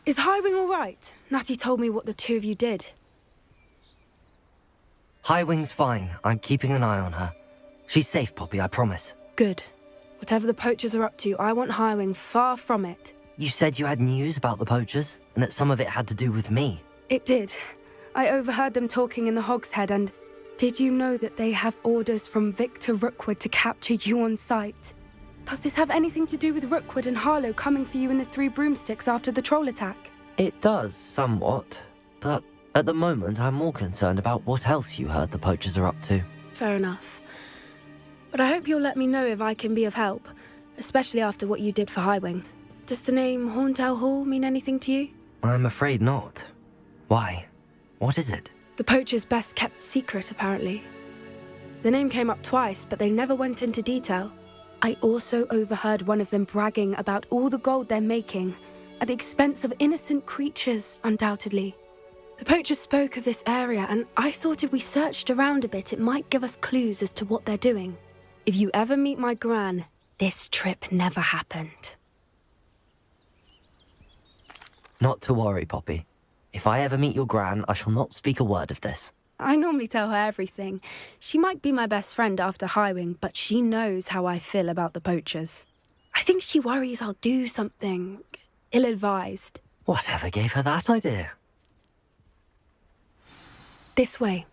Is Highwing all right? Natty told me what the two of you did. Highwing's fine. I'm keeping an eye on her. She's safe, Poppy, I promise. Good. Whatever the poachers are up to, I want Highwing far from it. You said you had news about the poachers, and that some of it had to do with me. It did. I overheard them talking in the Hogshead, and did you know that they have orders from Victor Rookwood to capture you on sight? Does this have anything to do with Rookwood and Harlow coming for you in the Three Broomsticks after the troll attack? It does, somewhat. But at the moment, I'm more concerned about what else you heard the poachers are up to. Fair enough. But I hope you'll let me know if I can be of help, especially after what you did for Highwing. Does the name Horntail Hall mean anything to you? I'm afraid not. Why? What is it? The poacher's best kept secret, apparently. The name came up twice, but they never went into detail. I also overheard one of them bragging about all the gold they're making, at the expense of innocent creatures, undoubtedly. The poachers spoke of this area, and I thought if we searched around a bit, it might give us clues as to what they're doing. If you ever meet my gran, this trip never happened. Not to worry, Poppy. If I ever meet your gran, I shall not speak a word of this. I normally tell her everything. She might be my best friend after Highwing, but she knows how I feel about the poachers. I think she worries I'll do something ill-advised. Whatever gave her that idea? This way.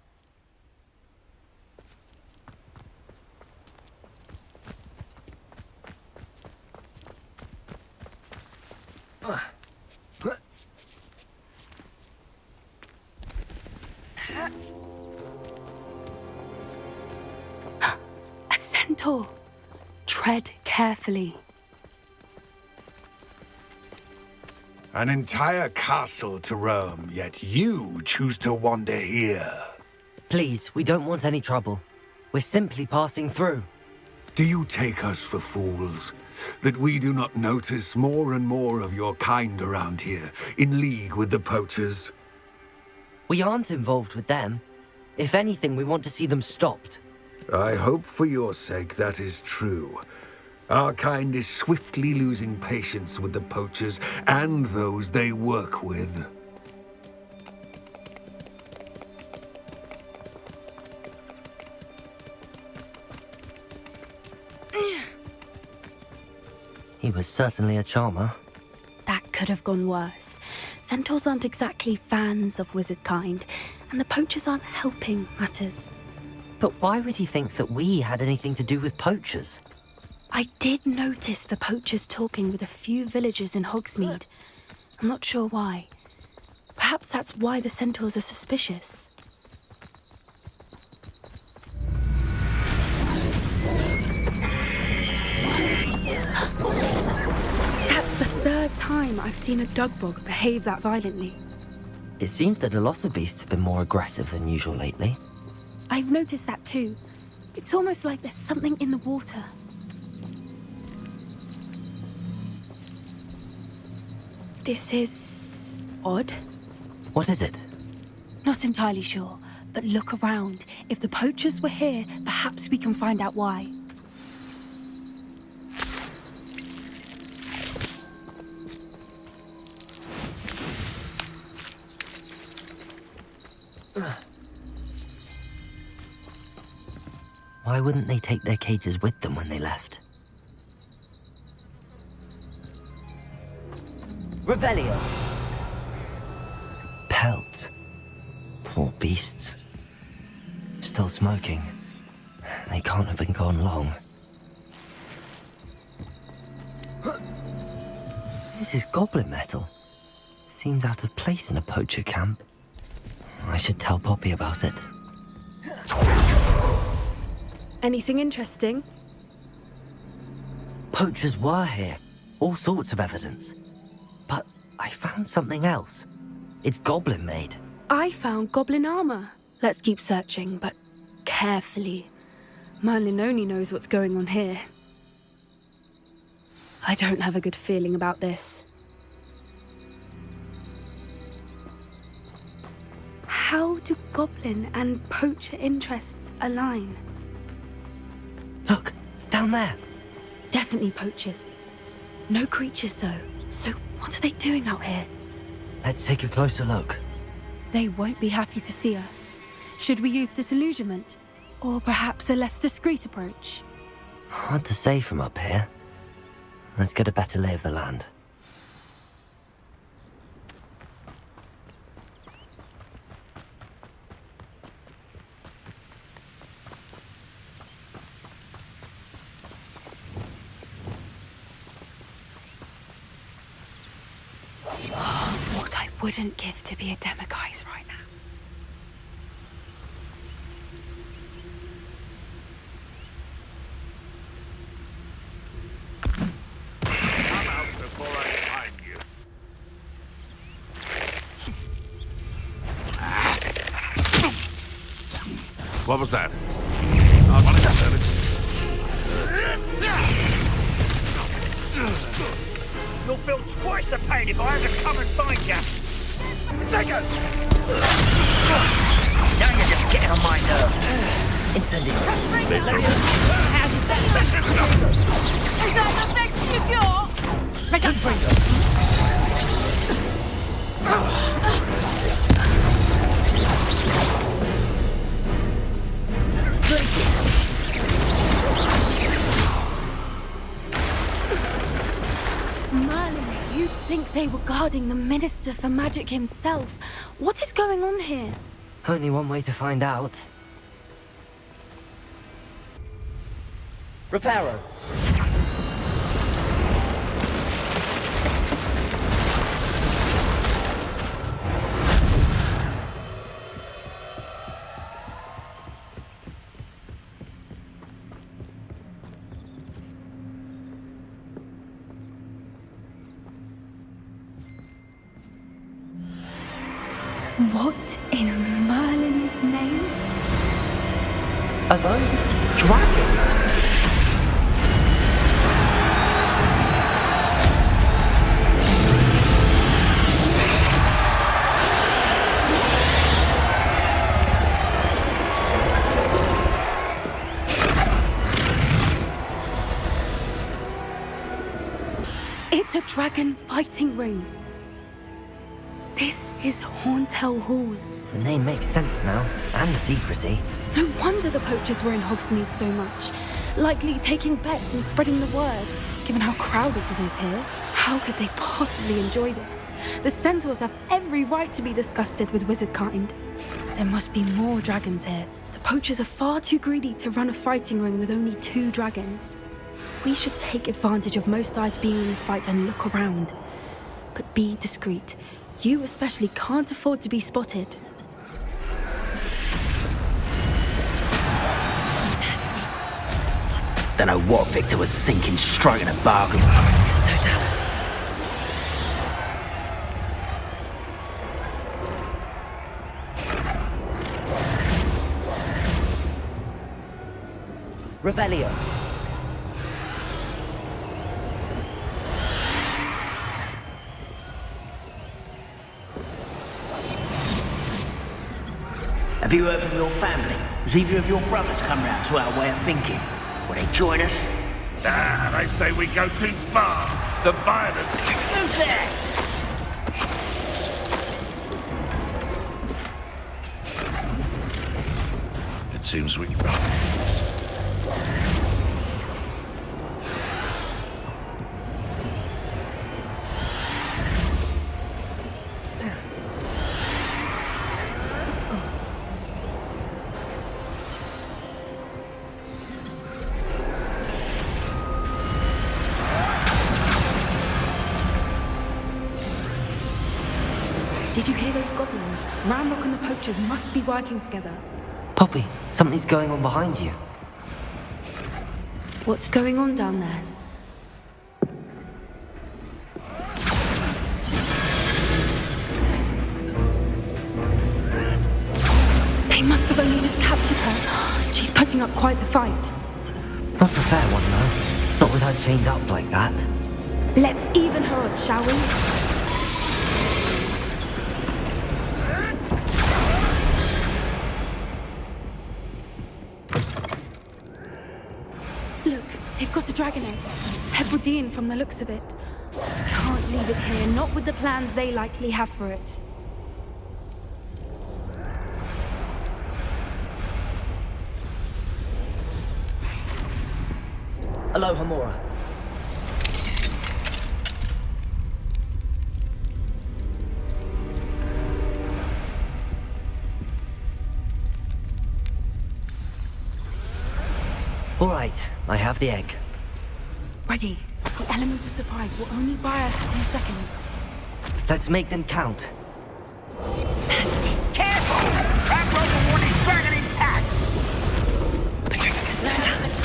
A centaur. Tread carefully. An entire castle to roam, yet you choose to wander here. Please, we don't want any trouble. We're simply passing through. Do you take us for fools? That we do not notice more and more of your kind around here, in league with the poachers? We aren't involved with them. If anything, we want to see them stopped. I hope for your sake that is true. Our kind is swiftly losing patience with the poachers and those they work with. He was certainly a charmer. That could have gone worse. Centaurs aren't exactly fans of wizard kind, and the poachers aren't helping matters. But why would he think that we had anything to do with poachers? I did notice the poachers talking with a few villagers in Hogsmeade. I'm not sure why. Perhaps that's why the centaurs are suspicious. That's the third time I've seen a dugbog behave that violently. It seems that a lot of beasts have been more aggressive than usual lately. I've noticed that too. It's almost like there's something in the water. This is odd. What is it? Not entirely sure, but look around. If the poachers were here, perhaps we can find out why. Why wouldn't they take their cages with them when they left? Revelio! Pelt. Poor beasts. Still smoking. They can't have been gone long. This is goblin metal. Seems out of place in a poacher camp. I should tell Poppy about it. Anything interesting? Poachers were here. All sorts of evidence. But I found something else. It's goblin-made. I found goblin armor. Let's keep searching, but carefully. Merlin only knows what's going on here. I don't have a good feeling about this. How do goblin and poacher interests align? Look, down there. Definitely poachers. No creatures, though. So what are they doing out here? Let's take a closer look. They won't be happy to see us. Should we use disillusionment? Or perhaps a less discreet approach? Hard to say from up here. Let's get a better lay of the land. What I wouldn't give to be a demiguise right now. Come out before I find you. What was that? I want to have it. You'll feel twice the pain if I have to come and find you. Take it! Now you're just getting on my nerves. Incendio. Is that the best you got? Make it free. Merlin, you'd think they were guarding the Minister for Magic himself. What is going on here? Only one way to find out. Reparo. What in Merlin's name? Are those dragons? It's a dragon fighting ring. This is Hauntel Hall. The name makes sense now, and the secrecy. No wonder the poachers were in Hogsmeade so much. Likely taking bets and spreading the word, given how crowded it is here. How could they possibly enjoy this? The centaurs have every right to be disgusted with wizard kind. There must be more dragons here. The poachers are far too greedy to run a fighting ring with only 2 dragons. We should take advantage of most eyes being in the fight and look around. But be discreet. You especially can't afford to be spotted. Don't know what Victor was thinking, striking a bargain. It's Totalis. Revelio. Have you heard from your family? Has either of your brothers come round to our way of thinking? Will they join us? Ah, they say we go too far. The violence... Who's that? It seems we... Did you hear those goblins? Ramrock and the poachers must be working together. Poppy, something's going on behind you. What's going on down there? They must have only just captured her. She's putting up quite the fight. Not a fair one, though. Not with her chained up like that. Let's even her odds, shall we? Look, they've got a dragon egg. Hebridean from the looks of it. I can't best leave it here, not with the plans they likely have for it. Aloha, Mora. All right, I have the egg. Ready. The element of surprise will only buy us a few seconds. Let's make them count. That's it. Careful! That rope warn is dragon intact! Petrificus totalis.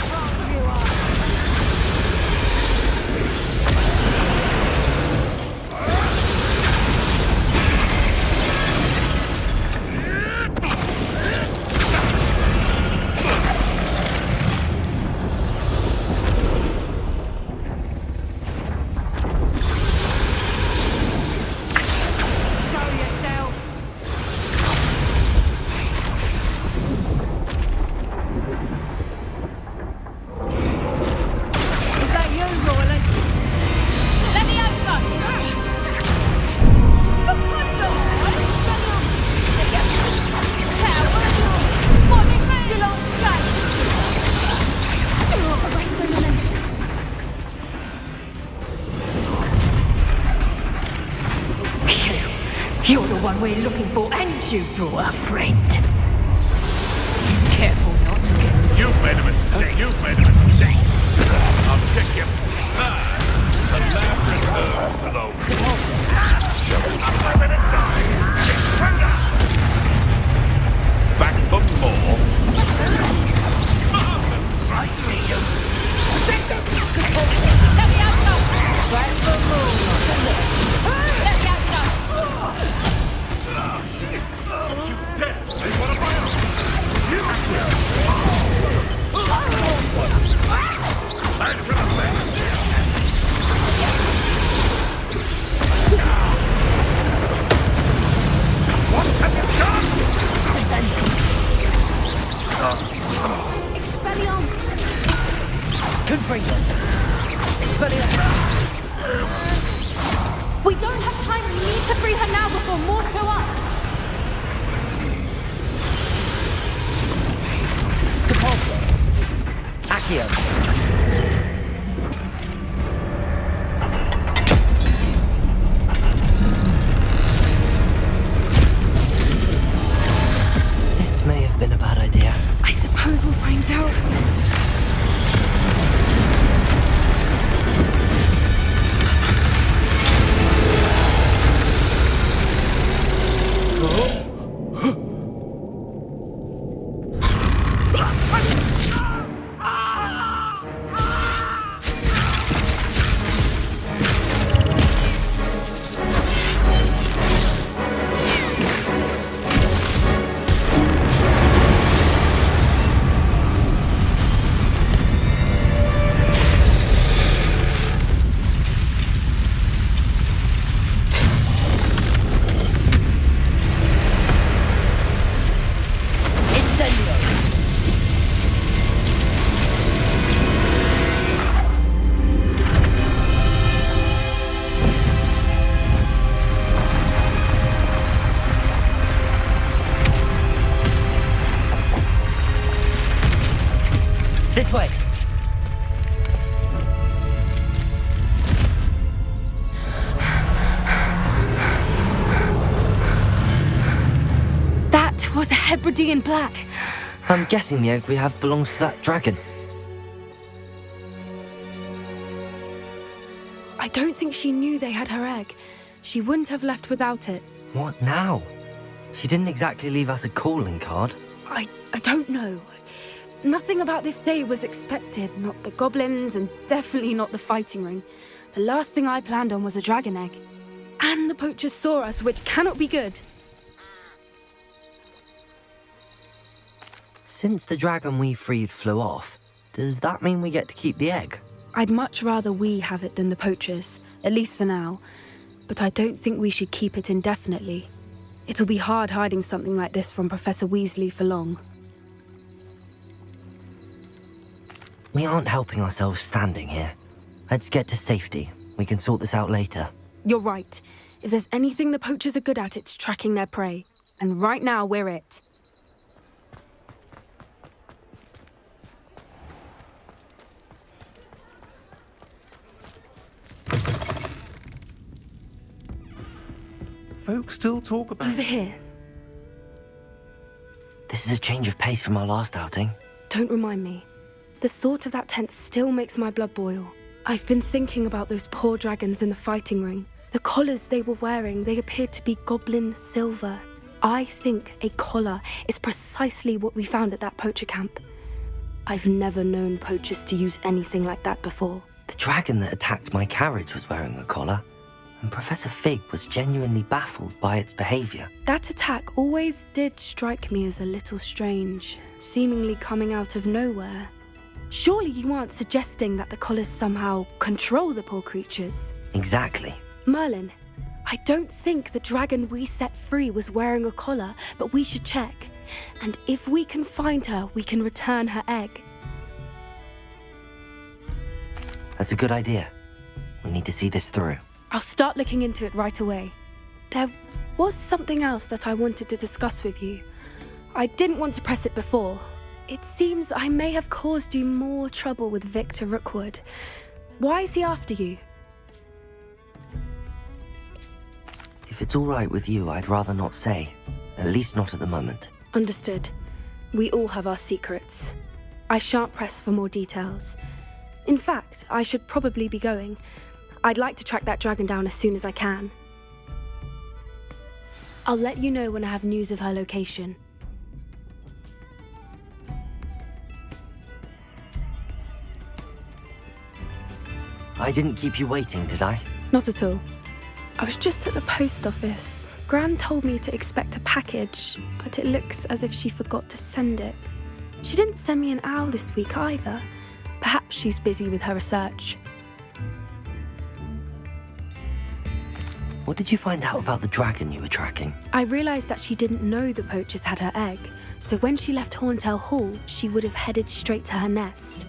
You're the one we're looking for, and you brought a friend. Careful not to get... You've made a mistake. You've made a mistake. I'll check you. The lab returns to the... Unlimited die. Back for more. I see you. Let me out now! Back for more. Let me out now! You dare say one of my own. Thanks for the man. What have you done? Expelliarmus! Confront them. Expelliarmus. We don't have time. We need to free her now before more show up. Depulso. Accio. This may have been a bad idea. I suppose we'll find out. This way. That was a Hebridean black. I'm guessing the egg we have belongs to that dragon. I don't think she knew they had her egg. She wouldn't have left without it. What now? She didn't exactly leave us a calling card. I don't know. Nothing about this day was expected. Not the goblins, and definitely not the fighting ring. The last thing I planned on was a dragon egg. And the poachers saw us, which cannot be good. Since the dragon we freed flew off, does that mean we get to keep the egg? I'd much rather we have it than the poachers, at least for now. But I don't think we should keep it indefinitely. It'll be hard hiding something like this from Professor Weasley for long. We aren't helping ourselves standing here. Let's get to safety. We can sort this out later. You're right. If there's anything the poachers are good at, it's tracking their prey. And right now, we're it. Folks still talk about Over here. This is a change of pace from our last outing. Don't remind me. The thought of that tent still makes my blood boil. I've been thinking about those poor dragons in the fighting ring. The collars they were wearing, they appeared to be goblin silver. I think a collar is precisely what we found at that poacher camp. I've never known poachers to use anything like that before. The dragon that attacked my carriage was wearing a collar, and Professor Fig was genuinely baffled by its behavior. That attack always did strike me as a little strange, seemingly coming out of nowhere. Surely you aren't suggesting that the collars somehow control the poor creatures? Exactly. Merlin, I don't think the dragon we set free was wearing a collar, but we should check. And if we can find her, we can return her egg. That's a good idea. We need to see this through. I'll start looking into it right away. There was something else that I wanted to discuss with you. I didn't want to press it before. It seems I may have caused you more trouble with Victor Rookwood. Why is he after you? If it's all right with you, I'd rather not say. At least not at the moment. Understood. We all have our secrets. I shan't press for more details. In fact, I should probably be going. I'd like to track that dragon down as soon as I can. I'll let you know when I have news of her location. I didn't keep you waiting, did I? Not at all. I was just at the post office. Gran told me to expect a package, but it looks as if she forgot to send it. She didn't send me an owl this week either. Perhaps she's busy with her research. What did you find out about the dragon you were tracking? I realised that she didn't know the poachers had her egg, so when she left Horntail Hall, she would have headed straight to her nest.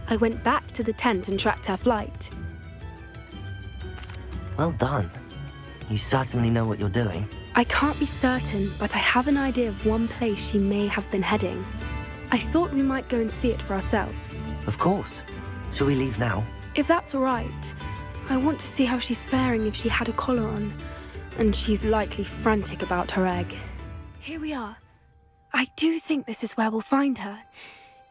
I went back to the tent and tracked her flight. Well done. You certainly know what you're doing. I can't be certain, but I have an idea of one place she may have been heading. I thought we might go and see it for ourselves. Of course. Shall we leave now? If that's all right, I want to see how she's faring if she had a collar on. And she's likely frantic about her egg. Here we are. I do think this is where we'll find her.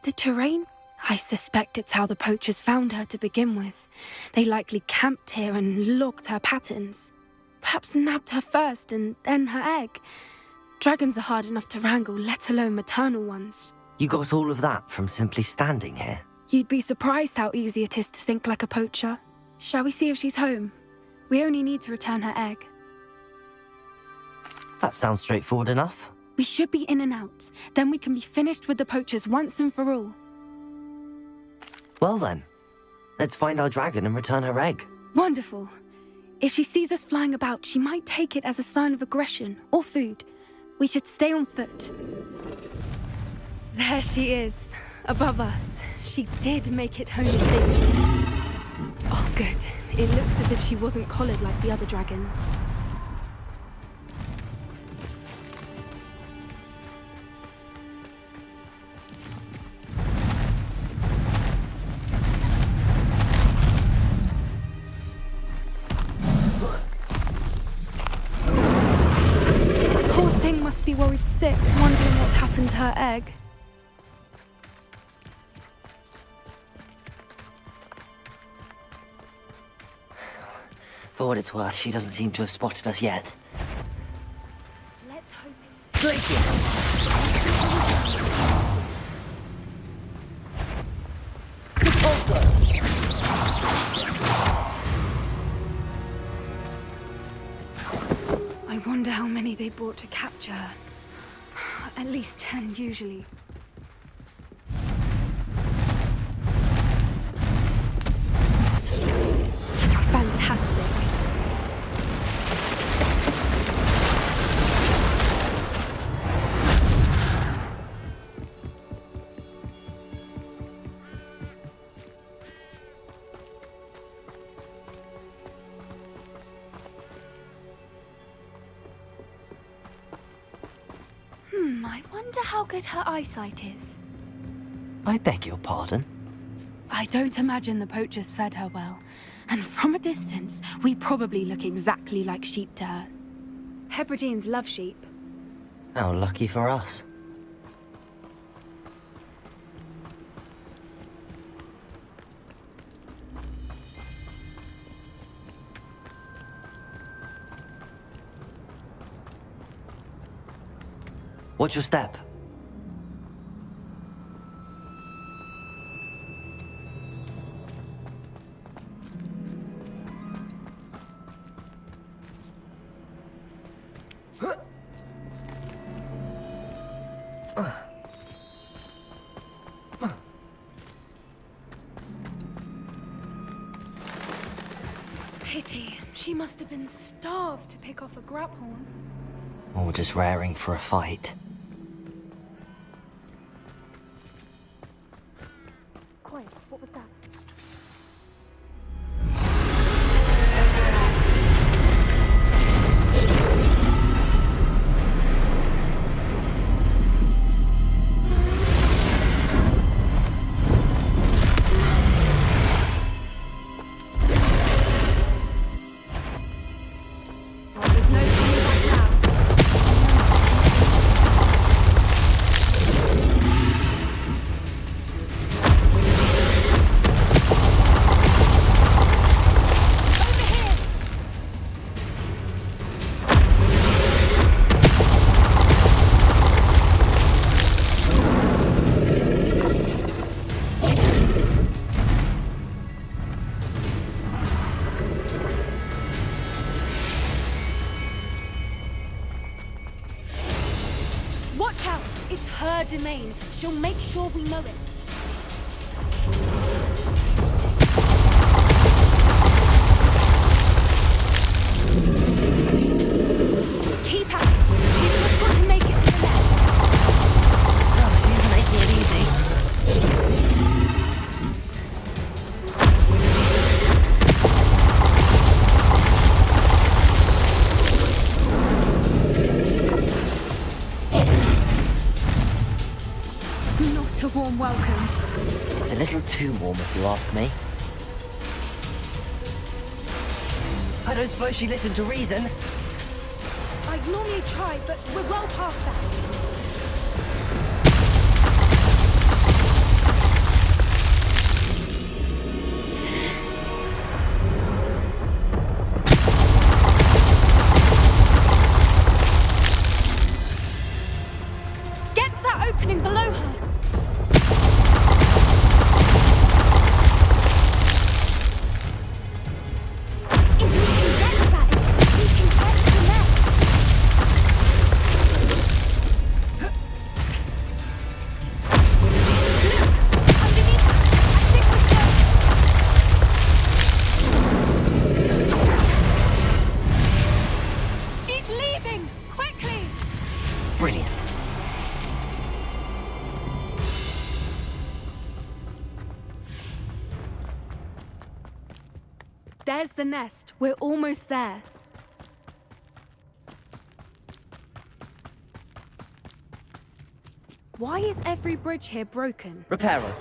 The terrain? I suspect it's how the poachers found her to begin with. They likely camped here and logged her patterns. Perhaps nabbed her first and then her egg. Dragons are hard enough to wrangle, let alone maternal ones. You got all of that from simply standing here? You'd be surprised how easy it is to think like a poacher. Shall we see if she's home? We only need to return her egg. That sounds straightforward enough. We should be in and out. Then we can be finished with the poachers once and for all. Well then, let's find our dragon and return her egg. Wonderful. If she sees us flying about, she might take it as a sign of aggression or food. We should stay on foot. There she is, above us. She did make it home safely. Oh, good. It looks as if she wasn't collared like the other dragons. Poor thing must be worried sick, wondering what happened to her egg. For what it's worth, she doesn't seem to have spotted us yet. Let's hope it's... Glacier! I wonder how many they brought to capture her. At least 10 usually. Fantastic. how good her eyesight is? I beg your pardon? I don't imagine the poachers fed her well. And from a distance, we probably look exactly like sheep to her. Hebrideans love sheep. How lucky for us. Watch your step. Pity. She must have been starved to pick off a grapehorn. Or just raring for a fight. Quiet, what was that? Well, there's no turning back now. Watch out! It's her domain. She'll make sure we know it. Keep at it. We've just got to make it to the nest. Oh, she's making it easy. Not a warm welcome. It's a little too warm if you ask me. I don't suppose she listened to reason. I'd normally try, but we're well past that. Get to that opening below her. If we can get to that, we can get to the nest. Underneath her. I think we're close. She's leaving! Quickly! Brilliant. There's the nest. We're almost there. Why is every bridge here broken? Repair her.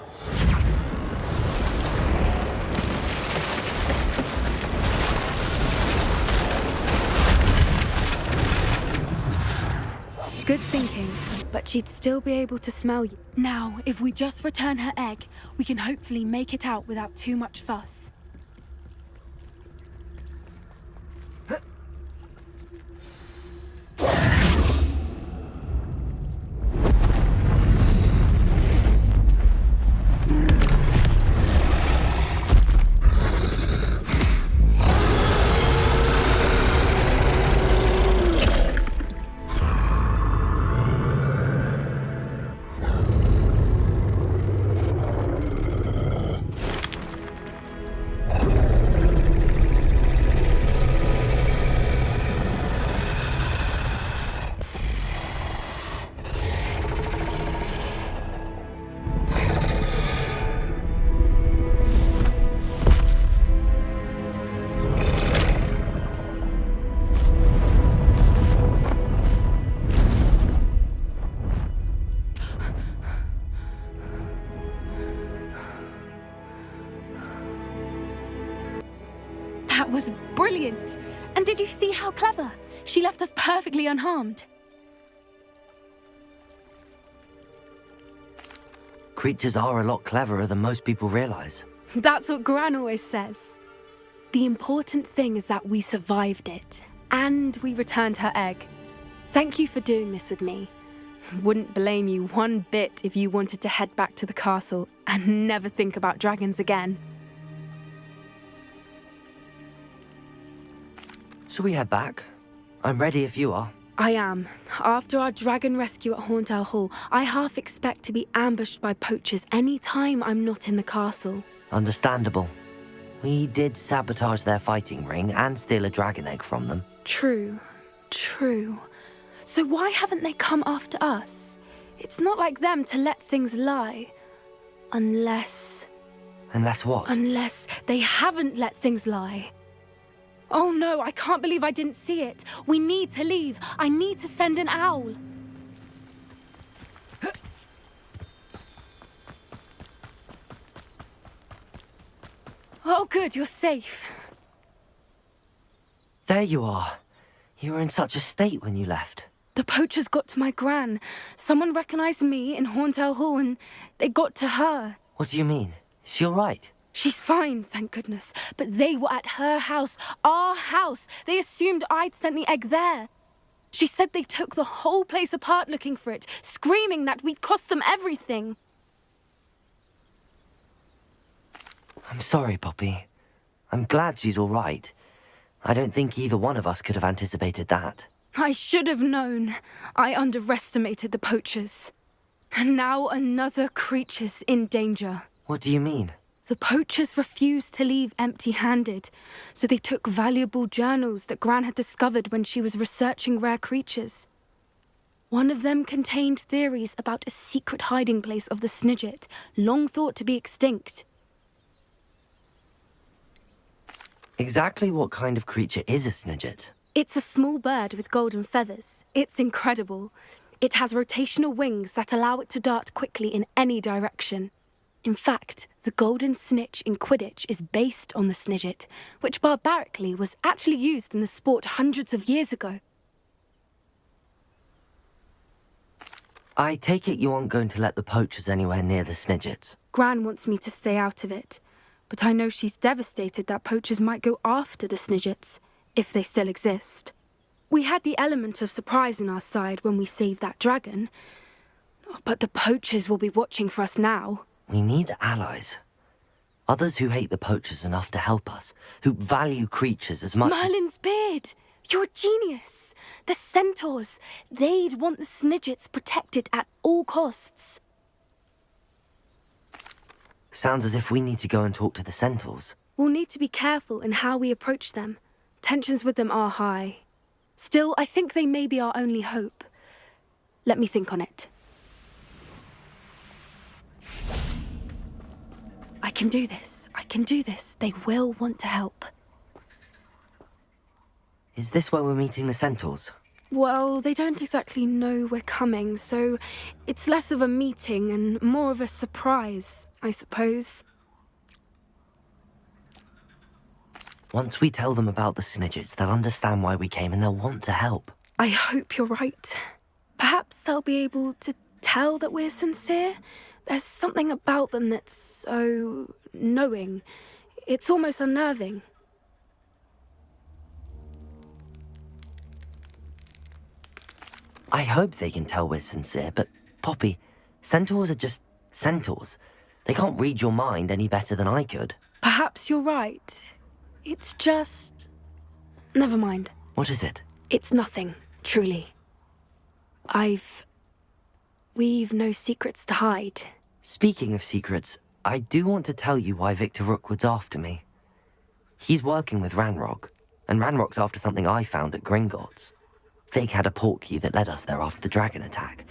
Good thinking, but she'd still be able to smell you. Now, if we just return her egg, we can hopefully make it out without too much fuss. That was brilliant. And did you see how clever? She left us perfectly unharmed. Creatures are a lot cleverer than most people realize. That's what Gran always says. The important thing is that we survived it, and we returned her egg. Thank you for doing this with me. Wouldn't blame you one bit if you wanted to head back to the castle and never think about dragons again. Shall we head back? I'm ready if you are. I am. After our dragon rescue at Hauntel Hall, I half expect to be ambushed by poachers any time I'm not in the castle. Understandable. We did sabotage their fighting ring and steal a dragon egg from them. True. So why haven't they come after us? It's not like them to let things lie. Unless what? Unless they haven't let things lie. Oh no, I can't believe I didn't see it. We need to leave. I need to send an owl. Oh good, you're safe. There you are. You were in such a state when you left. The poachers got to my gran. Someone recognized me in Hauntel Hall and they got to her. What do you mean? Is she all right? She's fine, thank goodness. But they were at her house, our house. They assumed I'd sent the egg there. She said they took the whole place apart looking for it, screaming that we'd cost them everything. I'm sorry, Poppy. I'm glad she's all right. I don't think either one of us could have anticipated that. I should have known. I underestimated the poachers. And now another creature's in danger. What do you mean? The poachers refused to leave empty-handed, so they took valuable journals that Gran had discovered when she was researching rare creatures. One of them contained theories about a secret hiding place of the Snidget, long thought to be extinct. Exactly what kind of creature is a Snidget? It's a small bird with golden feathers. It's incredible. It has rotational wings that allow it to dart quickly in any direction. In fact, the golden snitch in Quidditch is based on the Snidget, which barbarically was actually used in the sport hundreds of years ago. I take it you aren't going to let the poachers anywhere near the Snidgets. Gran wants me to stay out of it, but I know she's devastated that poachers might go after the Snidgets, if they still exist. We had the element of surprise on our side when we saved that dragon, but the poachers will be watching for us now. We need allies. Others who hate the poachers enough to help us, who value creatures as much Merlin's beard! You're a genius! The centaurs! They'd want the Snidgets protected at all costs. Sounds as if we need to go and talk to the centaurs. We'll need to be careful in how we approach them. Tensions with them are high. Still, I think they may be our only hope. Let me think on it. I can do this. I can do this. They will want to help. Is this where we're meeting the centaurs? Well, they don't exactly know we're coming, so it's less of a meeting and more of a surprise, I suppose. Once we tell them about the Snidgets, they'll understand why we came and they'll want to help. I hope you're right. Perhaps they'll be able to tell that we're sincere. There's something about them that's so knowing. It's almost unnerving. I hope they can tell we're sincere, but Poppy, centaurs are just centaurs. They can't read your mind any better than I could. Perhaps you're right. It's just... Never mind. What is it? It's nothing, truly. We've no secrets to hide. Speaking of secrets, I do want to tell you why Victor Rookwood's after me. He's working with Ranrock, and Ranrock's after something I found at Gringotts. Fig had a portkey that led us there after the dragon attack.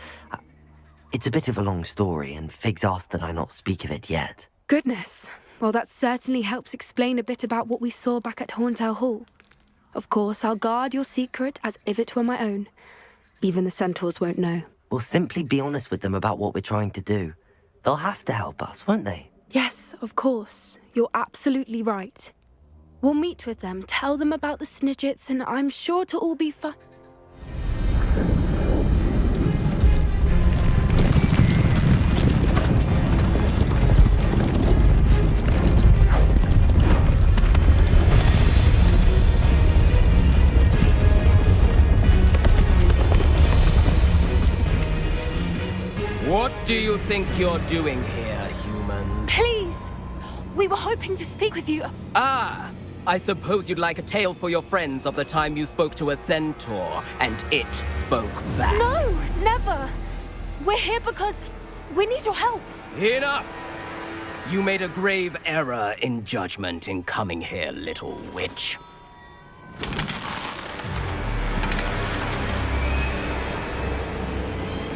It's a bit of a long story, and Fig's asked that I not speak of it yet. Goodness. Well, that certainly helps explain a bit about what we saw back at Hauntel Hall. Of course, I'll guard your secret as if it were my own. Even the centaurs won't know. We'll simply be honest with them about what we're trying to do. They'll have to help us, won't they? Yes, of course. You're absolutely right. We'll meet with them, tell them about the Snidgets, and I'm sure to all be fun. What do you think you're doing here, humans? Please! We were hoping to speak with you. Ah! I suppose you'd like a tale for your friends of the time you spoke to a centaur, and it spoke back. No, never. We're here because we need your help. Enough! You made a grave error in judgment in coming here, little witch.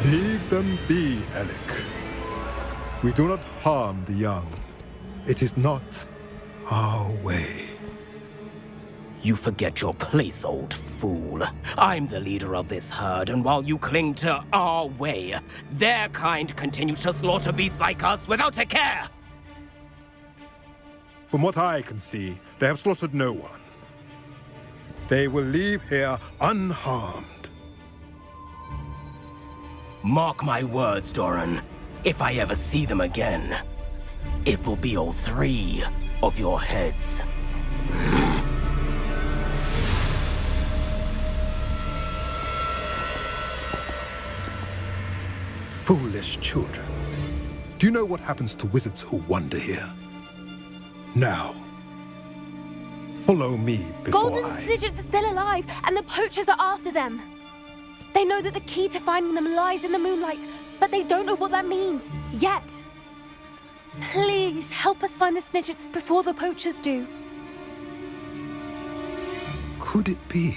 Leave them be, Alec. We do not harm the young. It is not our way. You forget your place, old fool. I'm the leader of this herd, and while you cling to our way, their kind continue to slaughter beasts like us without a care! From what I can see, they have slaughtered no one. They will leave here unharmed. Mark my words, Doran. If I ever see them again, it will be all 3 of your heads. Foolish children. Do you know what happens to wizards who wander here? Now, follow me before Golden I... Snidgets are still alive, and the poachers are after them. They know that the key to finding them lies in the moonlight, but they don't know what that means, yet. Please, help us find the Snidgets before the poachers do. Could it be?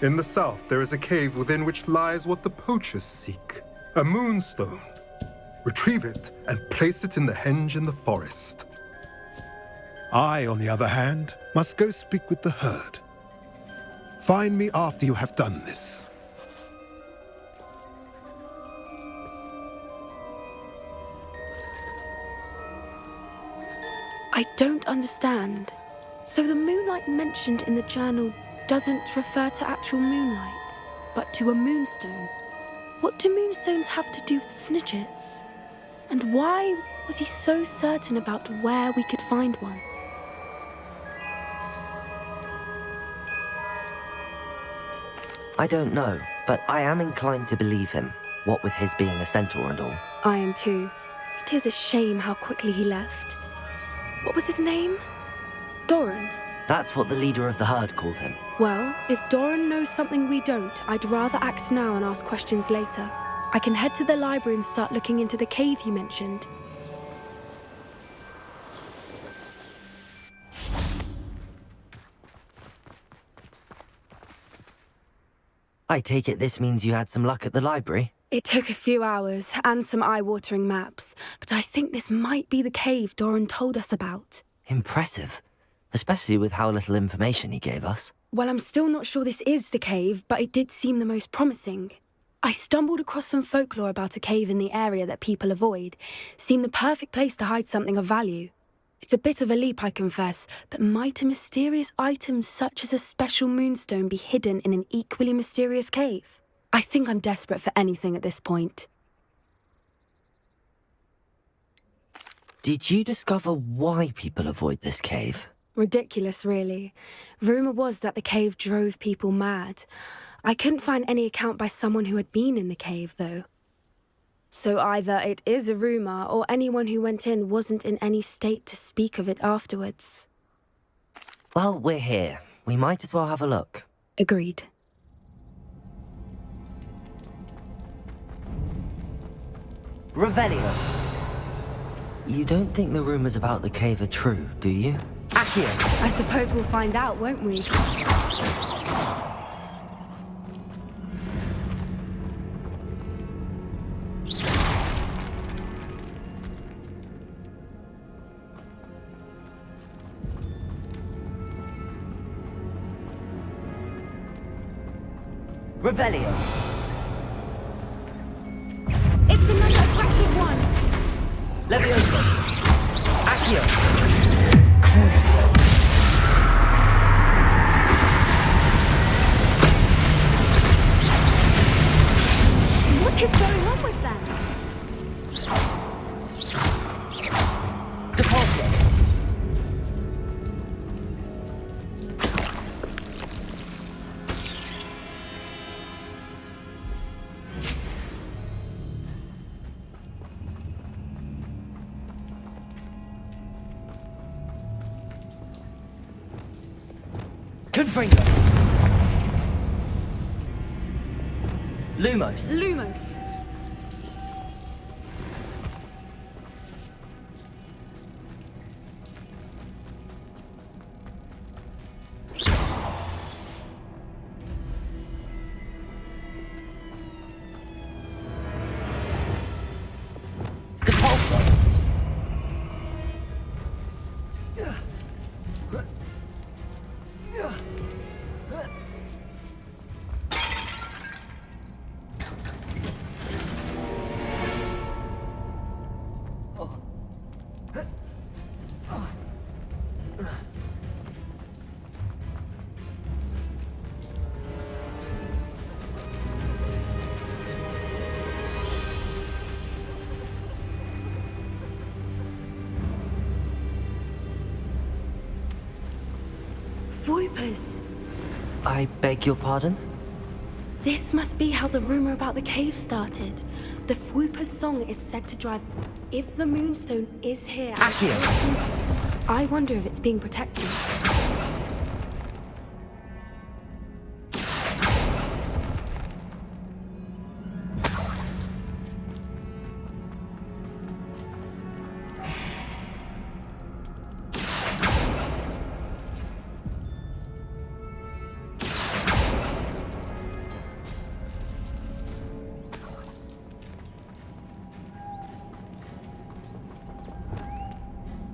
In the south, there is a cave within which lies what the poachers seek. A moonstone. Retrieve it and place it in the henge in the forest. I, on the other hand, must go speak with the herd. Find me after you have done this. I don't understand. So the moonlight mentioned in the journal doesn't refer to actual moonlight, but to a moonstone. What do moonstones have to do with Snidgets? And why was he so certain about where we could find one? I don't know, but I am inclined to believe him, what with his being a centaur and all. I am too. It is a shame how quickly he left. What was his name? Doran. That's what the leader of the herd called him. Well, if Doran knows something we don't, I'd rather act now and ask questions later. I can head to the library and start looking into the cave you mentioned. I take it this means you had some luck at the library? It took a few hours and some eye-watering maps, but I think this might be the cave Doran told us about. Impressive, especially with how little information he gave us. Well, I'm still not sure this is the cave, but it did seem the most promising. I stumbled across some folklore about a cave in the area that people avoid. Seemed the perfect place to hide something of value. It's a bit of a leap, I confess, but might a mysterious item such as a special moonstone be hidden in an equally mysterious cave? I think I'm desperate for anything at this point. Did you discover why people avoid this cave? Ridiculous, really. Rumour was that the cave drove people mad. I couldn't find any account by someone who had been in the cave, though. So either it is a rumour, or anyone who went in wasn't in any state to speak of it afterwards. Well, we're here. We might as well have a look. Agreed. Revelio. You don't think the rumours about the cave are true, do you? Accio. I suppose we'll find out, won't we? Revelio. It's another aggressive one! Leviosa. Accio! Crucio! What is going on with them? Depulso! Confringo! Lumos! Lumos. Depulso! Voipers. I beg your pardon? This must be how the rumor about the cave started. The Fwooper's song is said to drive... If the Moonstone is here... Accio! I wonder if it's being protected.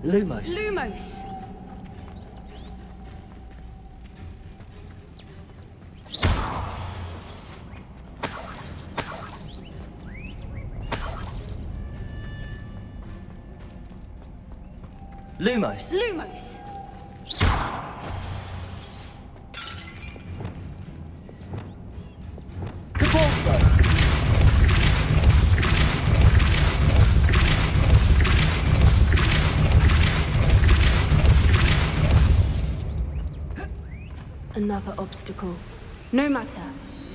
Lumos. Lumos! Lumos. Lumos! Depulso! Another obstacle. No matter.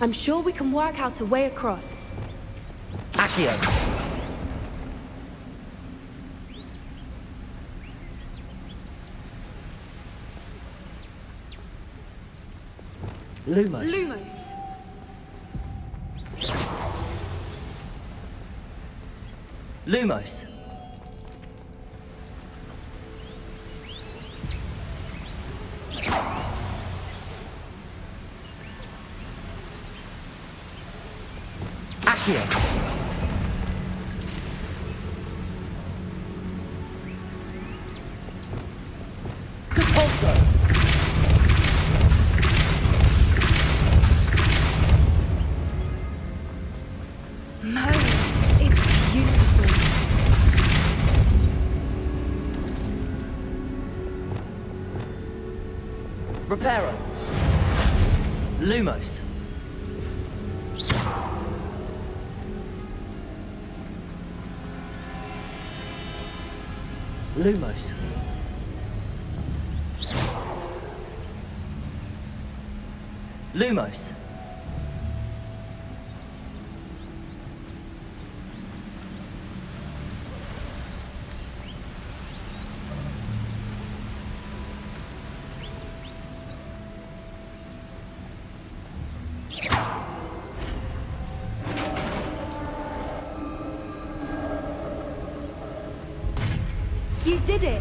I'm sure we can work out a way across. Accio! Lumos. Lumos! Lumos. Accio! Depulso! Mo, it's beautiful. Reparo! Lumos. Lumos. Lumos. You did it!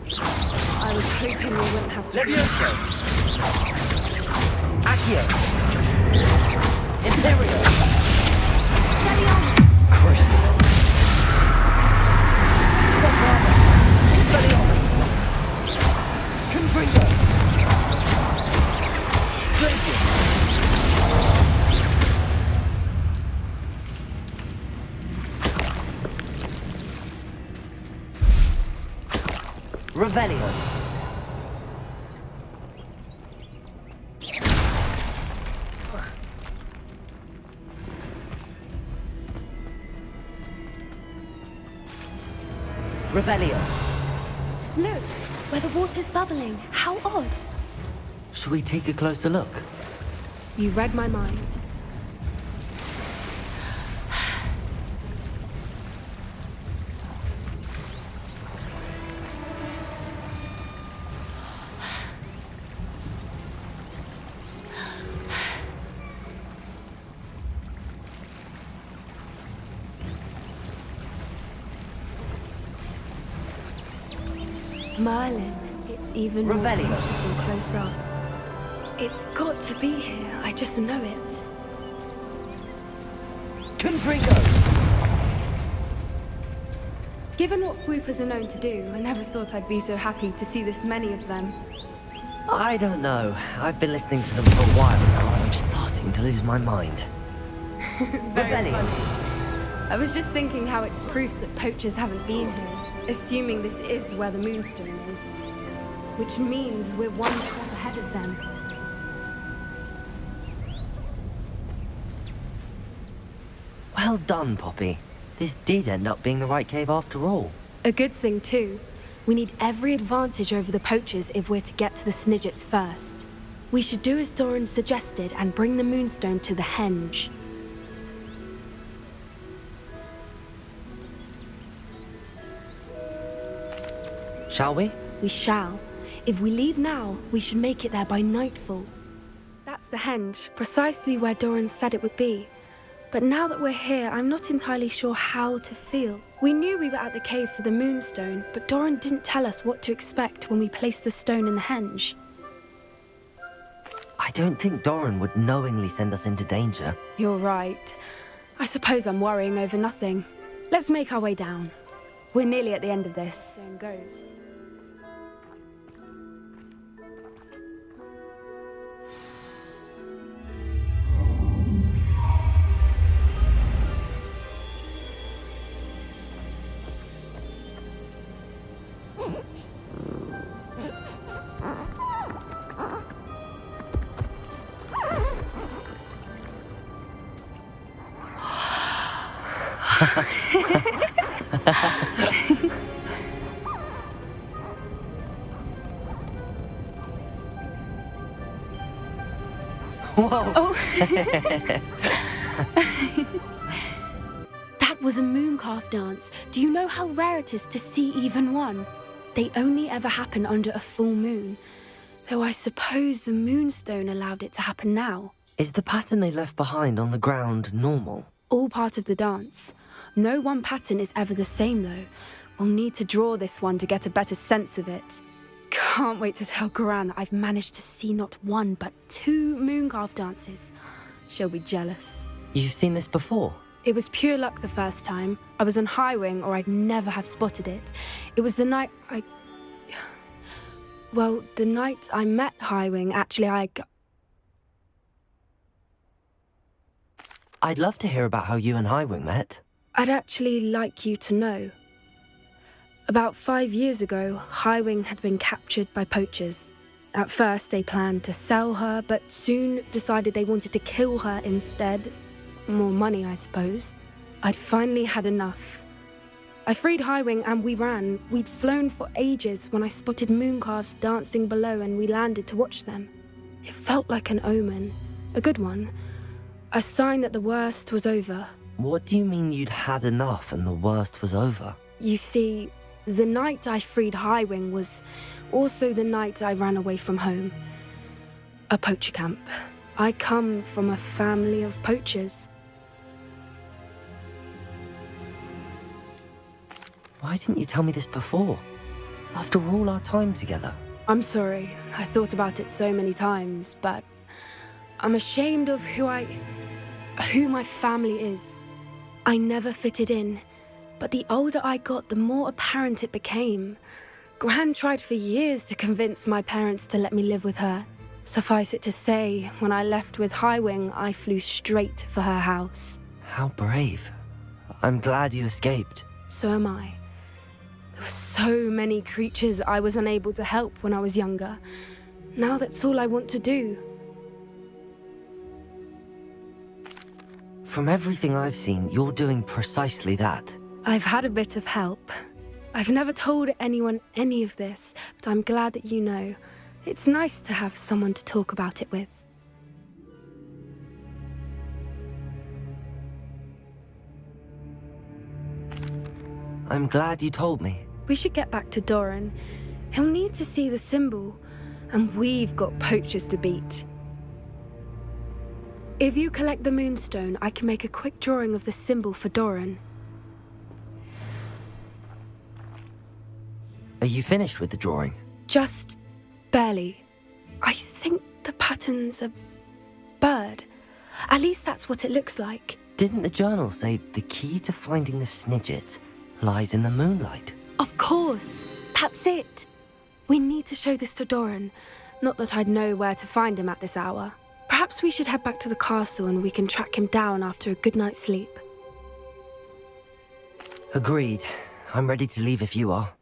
I was hoping we wouldn't have to... Levioso! Accio! Imperio! Steady on! Crucio! Expelliarmus! Confringo! Glacier! Revelio. Revelio. Look, where the water's bubbling. How odd. Shall we take a closer look? You read my mind. Merlin, it's even more Revelio. beautiful close up. It's got to be here, I just know it. Confringo! Given what swoopers are known to do, I never thought I'd be so happy to see this many of them. I don't know. I've been listening to them for a while now, and I'm starting to lose my mind. Very Revelio. funny. I was just thinking how it's proof that poachers haven't been here, assuming this is where the moonstone is. Which means we're one step ahead of them. Well done, Poppy. This did end up being the right cave after all. A good thing, too. We need every advantage over the poachers if we're to get to the Snidgets first. We should do as Doran suggested and bring the moonstone to the henge. Shall we? We shall. If we leave now, we should make it there by nightfall. That's the henge, precisely where Doran said it would be. But now that we're here, I'm not entirely sure how to feel. We knew we were at the cave for the moonstone, but Doran didn't tell us what to expect when we placed the stone in the henge. I don't think Doran would knowingly send us into danger. You're right. I suppose I'm worrying over nothing. Let's make our way down. We're nearly at the end of this. Stone goes. Whoa! Oh. That was a mooncalf dance. Do you know how rare it is to see even one? They only ever happen under a full moon. Though I suppose the moonstone allowed it to happen now. Is the pattern they left behind on the ground normal? All part of the dance. No one pattern is ever the same, though. We'll need to draw this one to get a better sense of it. Can't wait to tell Gran that I've managed to see not one, but 2 mooncalf dances. She'll be jealous. You've seen this before? It was pure luck the first time. I was on Highwing, or I'd never have spotted it. It was the night Well, the night I met Highwing, actually, I'd love to hear about how you and Highwing met. I'd actually like you to know. About 5 years ago, Highwing had been captured by poachers. At first, they planned to sell her, but soon decided they wanted to kill her instead. More money, I suppose. I'd finally had enough. I freed Highwing and we ran. We'd flown for ages when I spotted mooncalves dancing below and we landed to watch them. It felt like an omen. A good one. A sign that the worst was over. What do you mean you'd had enough and the worst was over? You see, the night I freed Highwing was also the night I ran away from home. A poacher camp. I come from a family of poachers. Why didn't you tell me this before? After all our time together. I'm sorry. I thought about it so many times, but I'm ashamed of who my family is. I never fitted in, but the older I got, the more apparent it became. Gran tried for years to convince my parents to let me live with her. Suffice it to say, when I left with Highwing, I flew straight for her house. How brave. I'm glad you escaped. So am I. There were so many creatures I was unable to help when I was younger. Now that's all I want to do. From everything I've seen, you're doing precisely that. I've had a bit of help. I've never told anyone any of this, but I'm glad that you know. It's nice to have someone to talk about it with. I'm glad you told me. We should get back to Doran. He'll need to see the symbol, and we've got poachers to beat. If you collect the moonstone, I can make a quick drawing of the symbol for Doran. Are you finished with the drawing? Just barely. I think the pattern's a bird. At least that's what it looks like. Didn't the journal say the key to finding the Snidget lies in the moonlight? Of course. That's it. We need to show this to Doran. Not that I'd know where to find him at this hour. Perhaps we should head back to the castle and we can track him down after a good night's sleep. Agreed. I'm ready to leave if you are.